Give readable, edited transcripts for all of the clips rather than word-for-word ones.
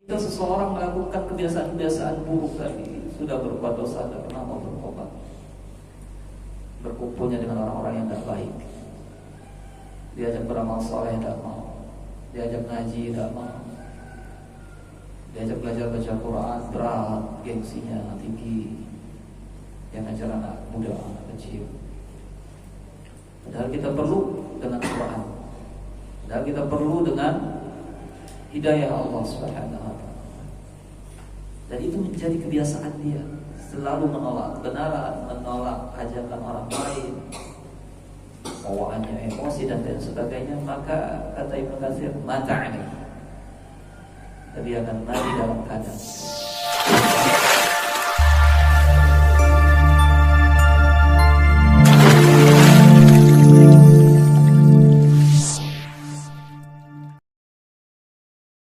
Jika seseorang melakukan kebiasaan-kebiasaan buruk tadi, sudah berbuat dosa, tidak pernah mau bertobat, berkumpulnya dengan orang-orang yang tidak baik, diajak beramal soleh tidak mau, diajak ngaji tidak mau, diajak belajar baca Quran berat, gengsinya tinggi, yang ngajar anak muda, anak kecil. Padahal kita perlu dengan Quran, padahal kita perlu dengan hidayah Allah Subhanahu wa ta'ala. Dan itu menjadi kebiasaan dia, selalu menolak kebenaran, menolak ajakan orang lain, bawaannya emosi dan lain sebagainya. Maka kata Ibnu Katsir, mata'ani, dia akan mati dalam keadaan.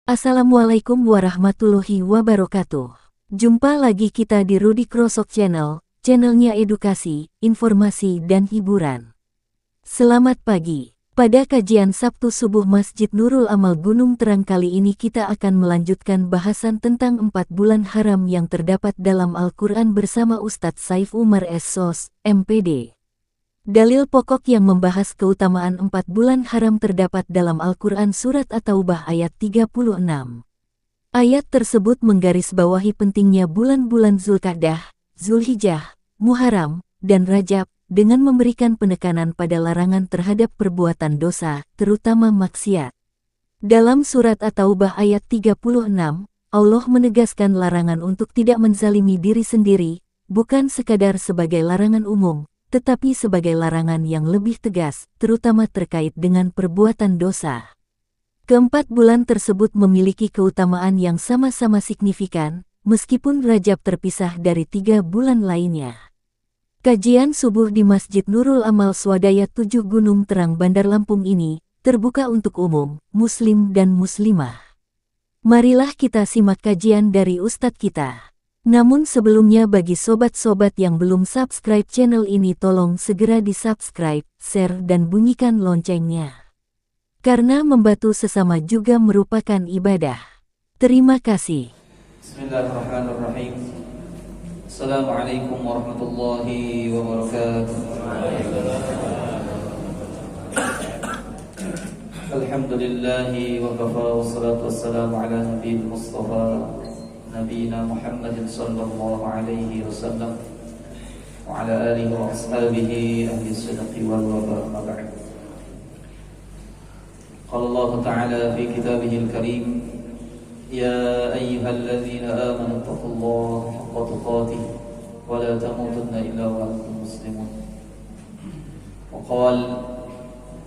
Assalamualaikum warahmatullahi wabarakatuh. Jumpa lagi kita di Rudy Krosok Channel, channelnya edukasi, informasi dan hiburan. Selamat pagi. Pada kajian Sabtu Subuh Masjid Nurul Amal Gunung Terang kali ini kita akan melanjutkan bahasan tentang 4 bulan haram yang terdapat dalam Al-Quran bersama Ustadz Saif Umar S.Sos, MPD. Dalil pokok yang membahas keutamaan 4 bulan haram terdapat dalam Al-Quran Surat At-Taubah ayat 36. Ayat tersebut menggarisbawahi pentingnya bulan-bulan Zulqa'dah, Zulhijjah, Muharram, dan Rajab, dengan memberikan penekanan pada larangan terhadap perbuatan dosa, terutama maksiat. Dalam Surat At-Taubah ayat 36, Allah menegaskan larangan untuk tidak menzalimi diri sendiri, bukan sekadar sebagai larangan umum, tetapi sebagai larangan yang lebih tegas, terutama terkait dengan perbuatan dosa. Keempat bulan tersebut memiliki keutamaan yang sama-sama signifikan, meskipun Rajab terpisah dari 3 bulan lainnya. Kajian subuh di Masjid Nurul Amal Swadaya 7 Gunung Terang Bandar Lampung ini, terbuka untuk umum, muslim dan muslimah. Marilah kita simak kajian dari Ustadz kita. Namun sebelumnya bagi sobat-sobat yang belum subscribe channel ini tolong segera di-subscribe, share dan bunyikan loncengnya. Karena membantu sesama juga merupakan ibadah. Terima kasih. Bismillahirrahmanirrahim. Assalamualaikum warahmatullahi wabarakatuh. Alhamdulillahi wa kafa wa salatu wassalamu ala nabiyil mustafa Nabiina Muhammadin sallallahu alaihi wasallam wa ala alihi wa ashabihi ahli sidqi wal wafa ma ba'd. Qala Allah ta'ala fi kitabihil karim, ya ayyuhalladzina amanu taqullaha haqqa tuqatih wa la tamutunna illa wa antum muslimun. Wa qala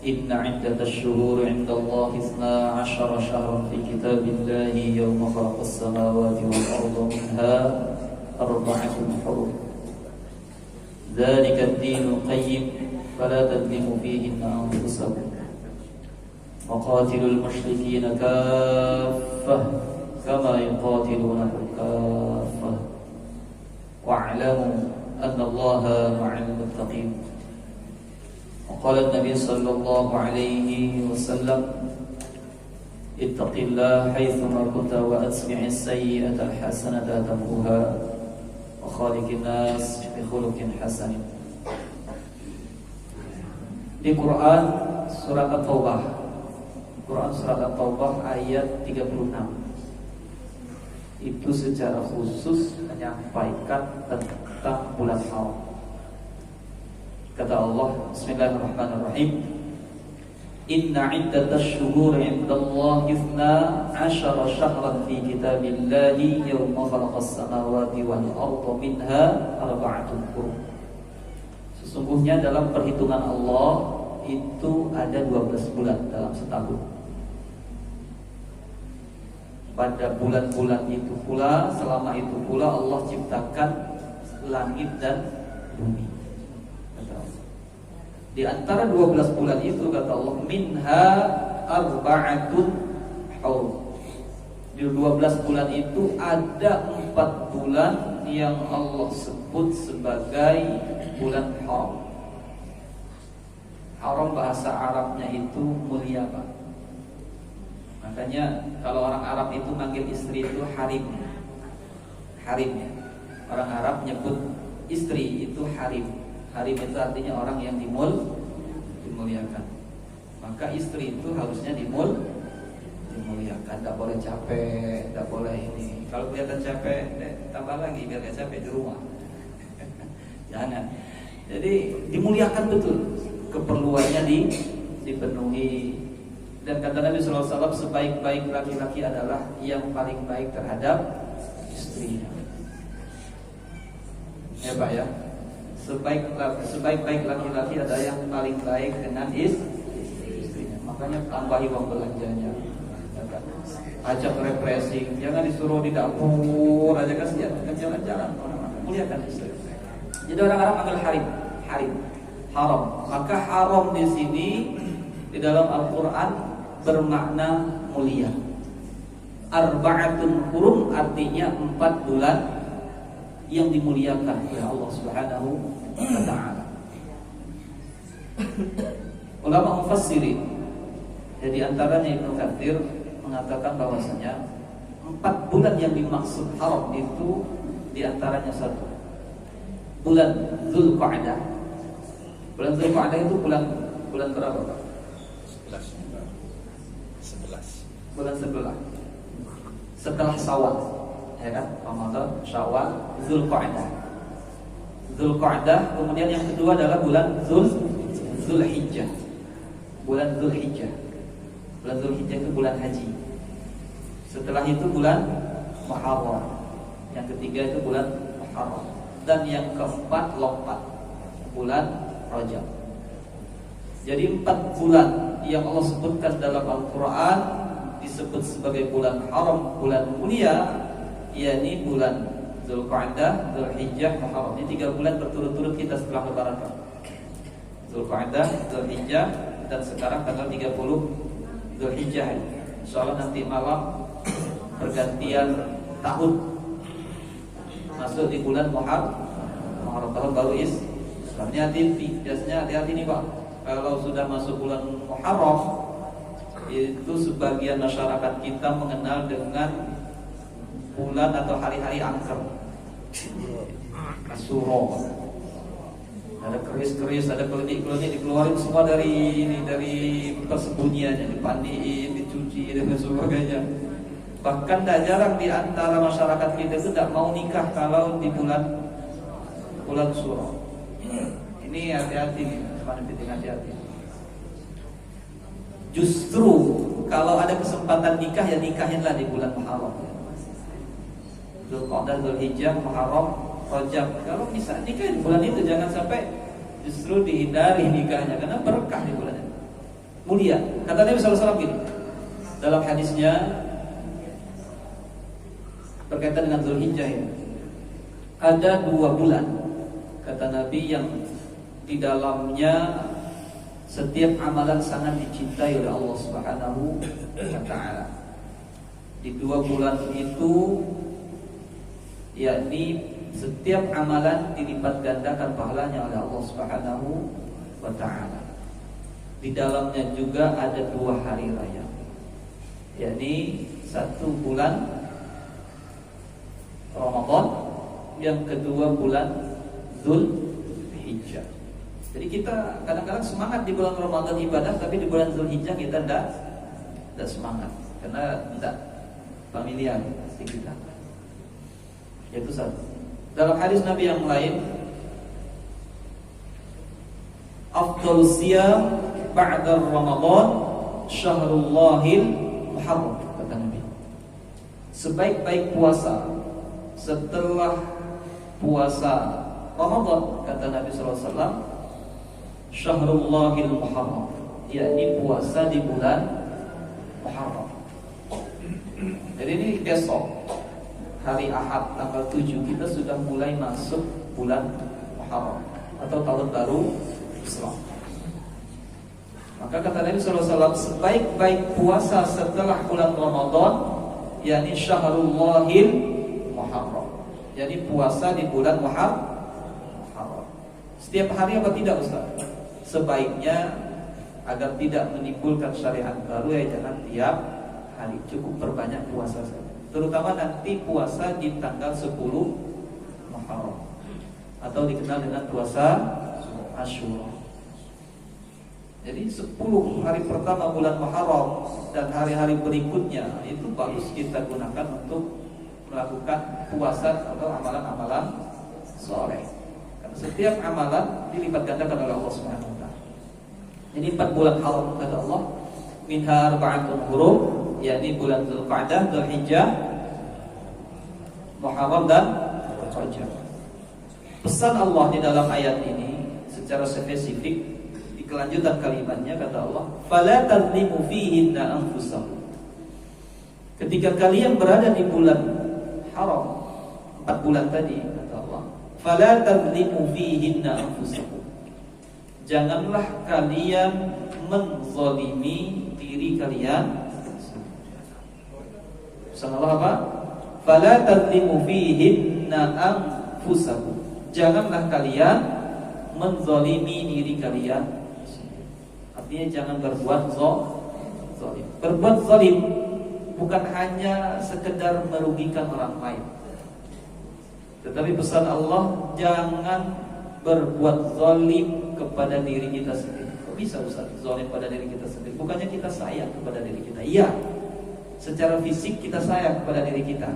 إن عدة الشهور عند الله 12 شهرا في كتاب الله يوم خلق السماوات والأرض منها 4 حرم ذلك الدين القيم فلا تظلموا فيهن أنفسكم وقاتلوا المشركين كافة كما يقاتلونكم كافة واعلموا أن الله مع المتقين. وقال النبي صلى الله عليه وسلم اتق الله حيثما كنت وأتبع السيئة الحسنة تمحوها وخالق الناس بخلق حسن. Di Quran surat At-Taubah, Quran surat At-Taubah ayat 36 itu secara khusus menyampaikan tentang bulan haram. Kata Allah, Bismillahirrahmanirrahim, Inna iddatash shuhur indallahi 12 syahran fi kitabillahi yawma khalaqas samawati wal arda minha 4 hurum. Sesungguhnya dalam perhitungan Allah itu ada 12 bulan dalam setahun. Pada bulan-bulan itu pula, selama itu pula Allah ciptakan langit dan bumi. Di antara 12 bulan itu kata Allah, minha 4 hurum. Di 12 bulan itu ada 4 bulan yang Allah sebut sebagai bulan haram. Haram bahasa Arabnya itu mulia, Pak. Makanya kalau orang Arab itu manggil istri itu harim. Harim ya. Orang Arab nyebut istri itu harim. Harim itu artinya orang yang dimuliakan. Maka istri itu harusnya dimuliakan. Tidak boleh capek, tidak boleh ini. Kalau kelihatan capek, tambah lagi biar gak capek di rumah. Jangan. Jadi dimuliakan betul. Keperluannya dipenuhi. Dan kata Nabi SAW, sebaik-baik laki-laki adalah yang paling baik terhadap istrinya. Ya Pak ya. Sebaik-baik laki-laki adalah yang paling baik dengan istrinya. Makanya tambahi uang belanjanya. Ajak refreshing, jangan disuruh di dapur aja, kasihan, kan jalan-jalan. Muliakan istri. Jadi orang Arab panggil harim, haram. Maka haram di sini di dalam Al-Quran bermakna mulia. Arba'atun hurum artinya 4 bulan yang dimuliakan oleh Allah Subhanahu wa ta'ala. Ulama mufassirin, jadi antaranya Ibnu Katsir mengatakan bahwasanya 4 bulan yang dimaksud haram itu diantaranya 1 bulan Dzulqa'dah. Bulan Dzulqa'dah itu bulan berapa Pak? 11. Bulan 11. Setelah Syawal, ya kan? Ramadan, Syawal, Dzulqa'dah. Dzulqa'dah, kemudian yang kedua adalah bulan Dzulhijjah. Bulan Dzulhijjah. Bulan Dzulhijjah itu bulan haji. Setelah itu bulan Muharram. Yang ketiga itu bulan Muharram. Dan yang keempat lompat, bulan Rajab. Jadi 4 bulan yang Allah sebutkan dalam Al-Quran disebut sebagai bulan haram, bulan mulia, yakni bulan Dzulqa'dah, Dzulhijjah, Muharram. Ini 3 bulan berturut-turut kita setelah Lebaran. Dzulqa'dah, Dzulhijjah, dan sekarang tanggal 30 Dzulhijjah. Insyaallah nanti malam pergantian tahun, masuk di bulan Muharram, tahun baru Islam. Hati-hati, biasanya hati-hati nih Pak. Kalau sudah masuk bulan Muharram, itu sebagian masyarakat kita mengenal dengan bulan atau hari-hari angker, Asyura. Ada keris-keris, ada klenik-klenik dikeluarin semua dari persembunyiannya, dipandiin, dicuci dan sebagainya. Bahkan tidak jarang di antara masyarakat kita itu tidak mau nikah kalau di bulan Syuro. Ini hati-hati nih, hati-hati. Justru kalau ada kesempatan nikah, ya nikahinlah di bulan Muharram. Dzulqa'dah, Dzulhijjah, Muharram, Rajab. Kalau bisa nikah di bulan itu, jangan sampai justru dihindari nikahnya, karena berkah di bulan itu. Mulia. Kata Nabi SAW gini dalam hadisnya berkaitan dengan Dzulhijjah ini. Ada 2 bulan, kata Nabi, yang di dalamnya setiap amalan sangat dicintai oleh Allah Subhanahu wa ta'ala. Di 2 bulan itu, yakni setiap amalan dilipat gandakan pahalanya oleh Allah Subhanahu wa ta'ala. Di dalamnya juga ada 2 hari raya, yakni 1 bulan Ramadan, yang kedua bulan Dzulhijjah. Jadi kita kadang-kadang semangat di bulan Ramadan ibadah, tapi di bulan Dzulhijjah kita tidak semangat karena tidak familiar di kita. Itu satu. Dalam hadis Nabi yang lain, afdal siyam ba'da Ramadan syahrullahil Muharram, kata Nabi. Sebaik-baik puasa setelah puasa Ramadan, kata Nabi SAW, Syahrullahil Muharram, yakni puasa di bulan Muharram. Jadi ini besok, hari Ahad tanggal 7, kita sudah mulai masuk bulan Muharram atau tahun baru Islam. Maka kata Nabi SAW, sebaik-baik puasa setelah bulan Ramadan, yakni Syahrullahil Muharram, yakni puasa di bulan Muharram. Setiap hari apa tidak Ustaz? Sebaiknya agar tidak menimbulkan syariat baru, ya jangan tiap hari. Cukup perbanyak puasa saja. Terutama nanti puasa di tanggal 10 Muharram atau dikenal dengan puasa Asyura. Jadi 10 hari pertama bulan Muharram dan hari-hari berikutnya itu bagus kita gunakan untuk melakukan puasa atau amalan-amalan soleh. Karena setiap amalan dilipat gandakan oleh Allah Subhanahu wa taala. Jadi 4 bulan haram kata Allah, minha arba'atun hurum, yakni bulan Dzulqa'dah, Dzulhijjah, Muharram dan Rajab. Pesan Allah di dalam ayat ini secara spesifik di kelanjutan kalimatnya kata Allah, "Fala tadlimu fihinna anfusakum." Ketika kalian berada di bulan haram 4 bulan tadi kata Allah, "Fala tadlimu fihinna anfusakum." Janganlah kalian menzalimi diri kalian. Pesan Allah apa? Fala tadlimu fihinna anfusakum. Janganlah kalian menzalimi diri kalian. Artinya jangan berbuat zalim. Berbuat zalim bukan hanya sekedar merugikan orang lain, tetapi pesan Allah, jangan berbuat zalim kepada diri kita sendiri. Kok bisa Ustaz zalim pada diri kita sendiri? Bukannya kita sayang kepada diri kita? Iya, secara fisik kita sayang kepada diri kita,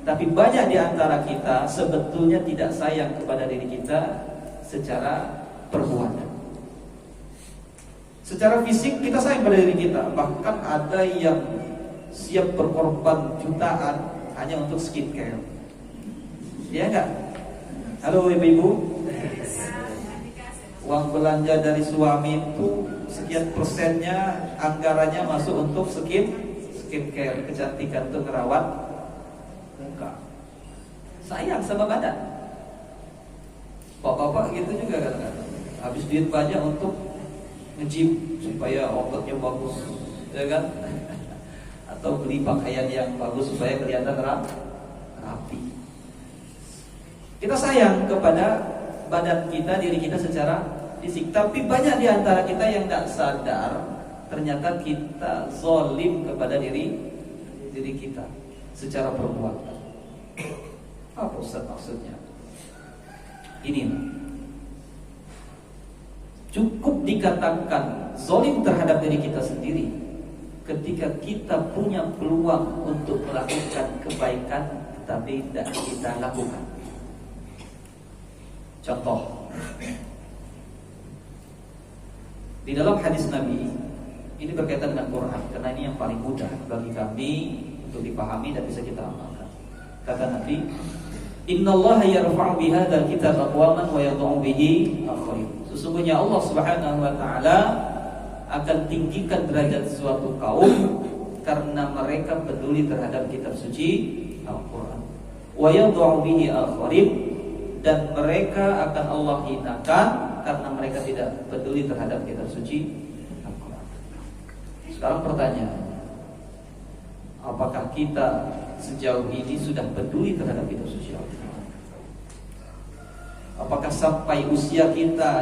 tapi banyak di antara kita sebetulnya tidak sayang kepada diri kita secara perbuatan. Secara fisik kita sayang pada diri kita, bahkan ada yang siap berkorban jutaan hanya untuk skincare. Iya enggak? Halo ibu-ibu, uang belanja dari suami itu sekian persennya anggarannya masuk untuk skincare, kecantikan, untuk merawat muka. Sayang sama badan. Bapak-bapak gitu juga kan, habis duit banyak untuk nge-gym supaya ototnya bagus, ya kan? Atau beli pakaian yang bagus supaya kelihatan rapi. Kita sayang kepada badan kita, diri kita secara fisik, tapi banyak di antara kita yang tidak sadar ternyata kita zalim kepada diri kita secara perbuatan. Apa Ustaz maksudnya? Ini cukup dikatakan zalim terhadap diri kita sendiri ketika kita punya peluang untuk melakukan kebaikan tetapi tidak kita lakukan. Contoh, di dalam hadis Nabi ini berkaitan dengan Quran, karena ini yang paling mudah bagi kami untuk dipahami dan bisa kita amalkan. Kata Nabi, "Innallaha yarfa'u bihadzal kitab aqwaman wa yadh'u bihi akharin." Sesungguhnya Allah Subhanahu wa taala akan tinggikan derajat suatu kaum karena mereka peduli terhadap kitab suci Al-Qur'an. Wa yadh'u bihi akharin, dan mereka akan Allah hinakan karena mereka tidak peduli terhadap kitab suci Al-Quran. Sekarang pertanyaannya, apakah kita sejauh ini sudah peduli terhadap kitab suci Al-Quran? Apakah sampai usia kita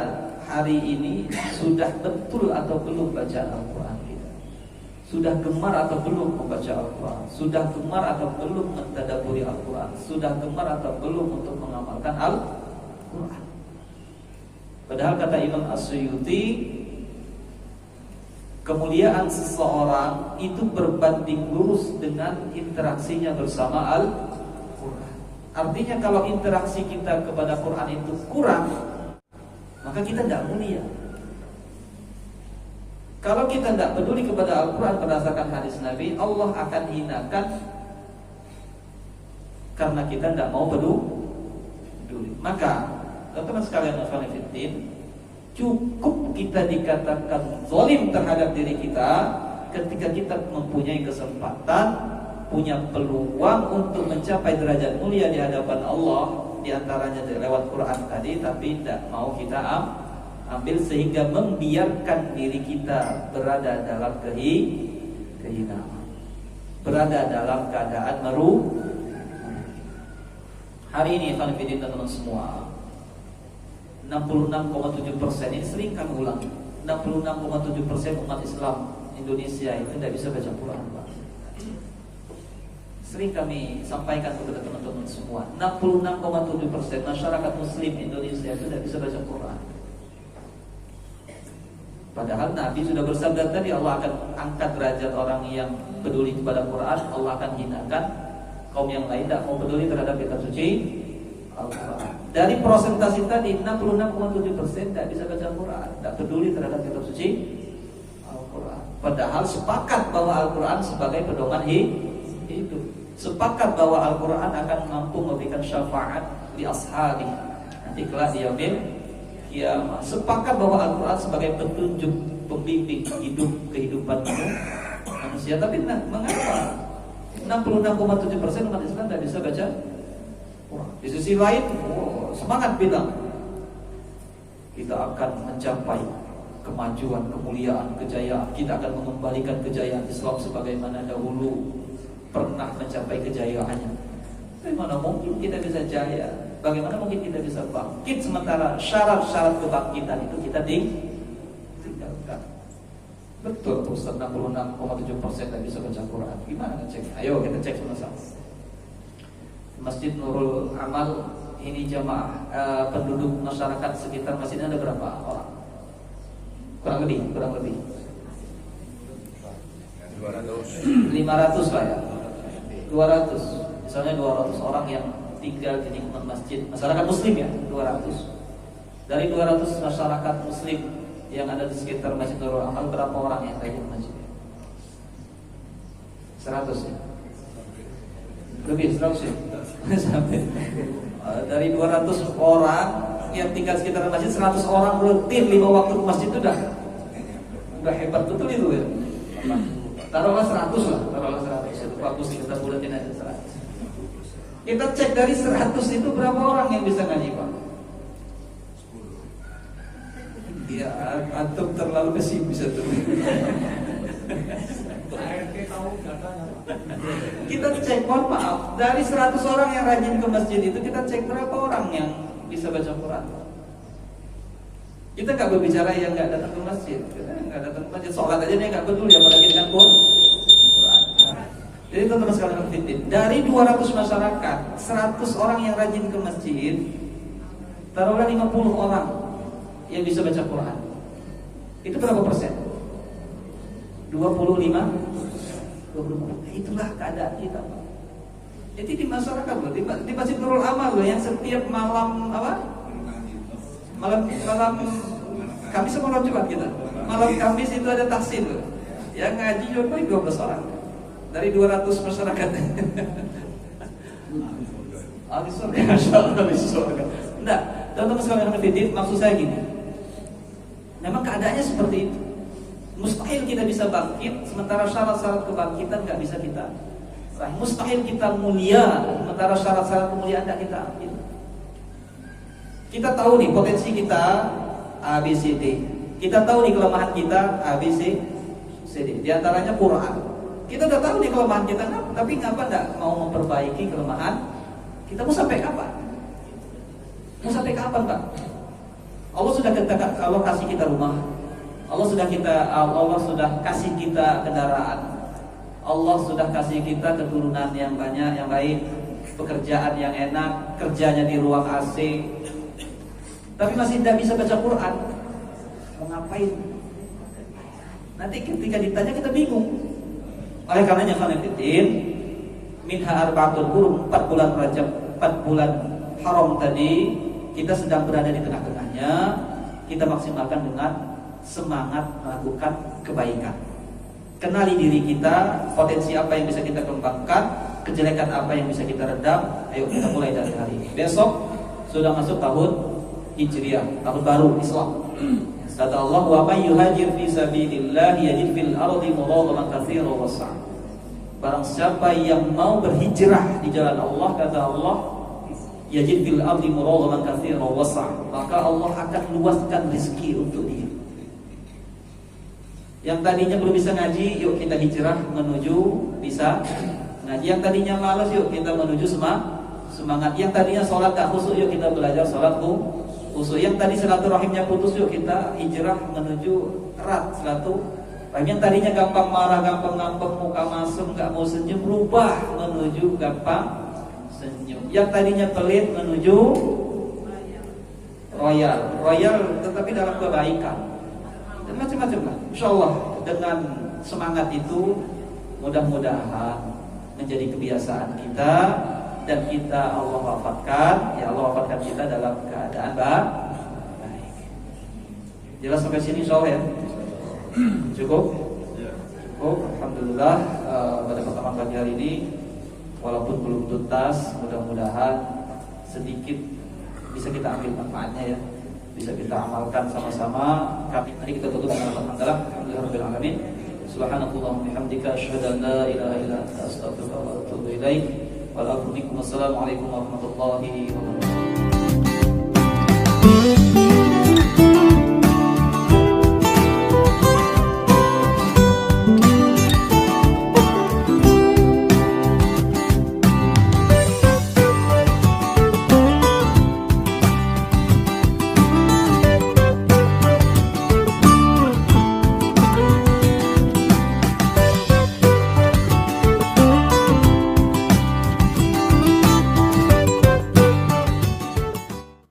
hari ini sudah betul atau belum baca Al-Quran kita? Sudah gemar atau belum membaca Al-Quran? Sudah gemar atau belum mentadabburi Al-Quran? Sudah gemar atau belum untuk mengamalkan Al-Quran? Padahal kata Imam As-Suyuti, kemuliaan seseorang itu berbanding lurus dengan interaksinya bersama Al-Quran. Artinya kalau interaksi kita kepada Quran itu kurang, maka kita tidak mulia. Kalau kita tidak peduli kepada Al-Quran berdasarkan hadis Nabi, Allah akan hinakan karena kita tidak mau peduli. Maka, teman-teman sekalian, cukup kita dikatakan zalim terhadap diri kita ketika kita mempunyai kesempatan, punya peluang untuk mencapai derajat mulia di hadapan Allah, di antaranya lewat Quran tadi, tapi tidak mau kita ambil sehingga membiarkan diri kita berada dalam kehinaan, berada dalam keadaan merugi. Hari ini teman-teman semua, 66,7% ini sering kami ulang, 66,7% umat Islam Indonesia itu tidak bisa baca Quran, Pak. Sering kami sampaikan kepada teman-teman semua, 66,7% masyarakat Muslim Indonesia itu tidak bisa baca Quran. Padahal Nabi sudah bersabda tadi, Allah akan angkat derajat orang yang peduli kepada Quran, Allah akan hinakan kaum yang lain tidak mau peduli terhadap kitab suci Al-Quran. Dari prosentasi tadi 66,7% tidak bisa baca Quran, tidak peduli terhadap kitab suci Al-Quran. Padahal sepakat bahwa Al-Quran sebagai pedoman hidup. Sepakat bahwa Al-Quran akan mampu memberikan syafaat di ashabi nanti kelak di yaumil kiamat. Sepakat bahwa Al-Quran sebagai petunjuk pembimbing hidup kehidupan manusia. Tapi mengapa 66,7% umat Islam tidak bisa baca Quran? Di sisi lain, semangat bilang kita akan mencapai kemajuan, kemuliaan, kejayaan. Kita akan mengembalikan kejayaan Islam sebagaimana dahulu pernah mencapai kejayaannya. Bagaimana mungkin kita bisa jaya? Bagaimana mungkin kita bisa bangkit sementara syarat-syarat kebangkitan itu kita tinggalkan? Betul, Ustaz, 66,7% tidak bisa baca Quran. Gimana ngecek? Ayo kita cek sama-sama. Masjid Nurul Amal ini jamaah penduduk masyarakat sekitar masjidnya ada berapa orang? Kurang lebih 500 lah ya. 200, misalnya 200 orang yang tinggal di lingkungan masjid, masyarakat muslim ya, 200. Dari 200 masyarakat muslim yang ada di sekitar Masjid Nurul Amal, berapa orang yang rajin masjid? 100 ya? Lebih 100 ya? Sampai dari 200 orang yang tinggal sekitar masjid, 100 orang rutin 5 waktu ke masjid itu udah hebat betul itu ya. Taruhlah 100 lah, taruhlah 100 itu bagus, kita bulatin aja 100. Kita cek dari 100 itu berapa orang yang bisa ngaji, Pak? Ya, antum terlalu pesimis itu. Kita cek, mohon maaf, dari 100 orang yang rajin ke masjid itu kita cek berapa orang yang bisa baca Quran. Kita nggak berbicara yang nggak datang ke masjid, kita nggak datang ke masjid, sholat aja dia nggak peduli, apalagi dengan Quran. Jadi teman-teman sekalian, dari 200 masyarakat, 100 orang yang rajin ke masjid, taruhlah 50 orang yang bisa baca Quran. Itu berapa persen? 25. Itulah keadaan kita. Jadi di masyarakat loh, di Masjid Nurul Amal loh, yang setiap malam malam Kamis sama malam Jumat kita. Malam Kamis itu ada tahsin loh. Yang ngaji cuma 12 orang dari 200 masyarakat. Ahli surga, masyaallah ahli surga. Enggak, teman-teman sekalian yang maksud saya gini. Memang keadaannya seperti itu. Mustahil kita bisa bangkit sementara syarat-syarat kebangkitan nggak bisa kita raih. Mustahil kita mulia sementara syarat-syarat kemuliaan nggak kita ambil. Kita tahu nih potensi kita ABCD. Kita tahu nih kelemahan kita ABCD. Di antaranya Quran. Kita udah tahu nih kelemahan kita, tapi ngapa nggak mau memperbaiki kelemahan kita? Mau sampai kapan? Mau sampai kapan, Pak? Allah sudah kasih kita rumah. Allah sudah kasih kita kendaraan. Allah sudah kasih kita keturunan yang banyak, yang baik, pekerjaan yang enak, kerjanya di ruang AC. Tapi masih tidak bisa baca Quran. Mau ngapain? Nanti ketika ditanya kita bingung. Oleh karenanya khonefidin, minha arba'atul hurum, 4 bulan Rajab, 4 bulan haram tadi, kita sedang berada di tengah-tengahnya. Kita maksimalkan dengan semangat melakukan kebaikan. Kenali diri kita, potensi apa yang bisa kita kembangkan, kejelekan apa yang bisa kita redam. Ayo kita mulai dari hari ini. Besok sudah masuk tahun Hijriah, tahun baru Islam. Kata Allah, wa may yuhajir fi sabilillah yajid fil ardi muragaman katsiran wa sa'a. Barang siapa yang mau berhijrah di jalan Allah, kata Allah, yajid fil ardi muragaman katsiran wa sa'a, maka Allah akan luaskan rezeki untuk dia. Yang tadinya belum bisa ngaji, yuk kita hijrah menuju bisa ngaji. Yang tadinya malas, yuk kita menuju semangat. Yang tadinya sholat gak khusyuk, yuk kita belajar sholat khusyuk. Yang tadi silaturahimnya putus, yuk kita hijrah menuju erat Yang tadinya gampang marah, gampang ngambek, muka masuk, nggak mau senyum, berubah menuju gampang senyum. Yang tadinya pelit menuju royal, tetapi dalam kebaikan. Dan macam-macam lah. Insyaallah dengan semangat itu mudah-mudahan menjadi kebiasaan kita dan kita Allah wafatkan kita dalam keadaan baik. Jelas sampai sini insyaallah ya. Cukup? Alhamdulillah pada pertemuan pagi hari ini walaupun belum tuntas, mudah-mudahan sedikit bisa kita ambil manfaatnya ya, bisa kita amalkan sama-sama. Mari kita tutup dengan alhamdulillah, alhamdulillahirabbil alamin. Subhanallahumma bihamdika asyhadu an la ilaha illa anta astaghfiruka wa atubu ilaik. Wassalamualaikum warahmatullahi wabarakatuh.